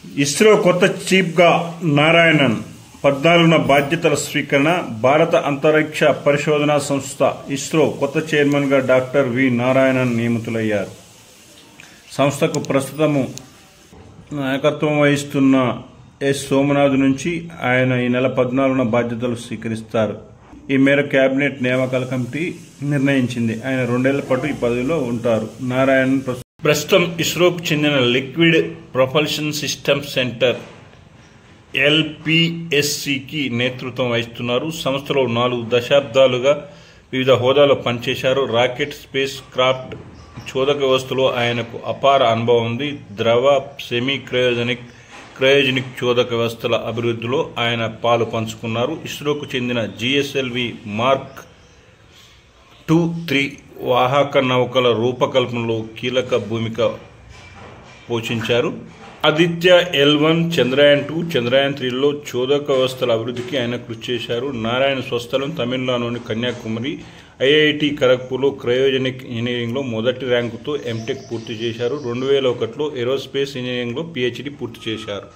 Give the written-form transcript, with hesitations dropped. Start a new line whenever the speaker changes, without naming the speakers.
ఇస్రో కొత్త చీఫ్గా నారాయణన్ 14న బాధ్యతల స్వీకరణ. భారత అంతరిక్ష పరిశోధనా సంస్థ ఇస్రో కొత్త చైర్మన్గా డాక్టర్ వి నారాయణన్ నియమితులయ్యారు. సంస్థకు ప్రస్తుతము నాయకత్వం వహిస్తున్న ఎస్ సోమనాథ్ నుంచి ఆయన ఈ నెల 14న బాధ్యతలు స్వీకరిస్తారు. ఈ మేరకు కేబినెట్ నియామకాల కమిటీ నిర్ణయించింది. ఆయన 2 ఏళ్ల పాటు ఈ పదవిలో ఉంటారు. నారాయణన్ ప్రస్తుతం ఇస్రోకు చెందిన లిక్విడ్ ప్రొపల్షన్ సిస్టమ్ సెంటర్ LPSCకి నేతృత్వం వహిస్తున్నారు. సంస్థలో 4 దశాబ్దాలుగా వివిధ హోదాలో పనిచేశారు. రాకెట్, స్పేస్ క్రాఫ్ట్, చోదక వ్యవస్థలో ఆయనకు అపార అనుభవం ఉంది. ద్రవ, సెమీ క్రయోజనిక్ చోదక వ్యవస్థల అభివృద్ధిలో ఆయన పాలు పంచుకున్నారు. ఇస్రోకు చెందిన GSLV మార్క్ 2, 3 వాహక నౌకల రూపకల్పనలో కీలక భూమిక పోషించారు. ఆదిత్య L1, చంద్రయాన్-2, చంద్రయాన్-3లలో చోదక వ్యవస్థల అభివృద్ధికి ఆయన కృషి చేశారు. నారాయణ స్వస్థలం తమిళనాడులోని కన్యాకుమారి. IIT ఖరగ్పూర్లో క్రయోజనిక్ ఇంజనీరింగ్లో మొదటి ర్యాంకుతో MTech పూర్తి చేశారు. 2001లో ఏరోస్పేస్ ఇంజనీరింగ్లో PhD పూర్తి చేశారు.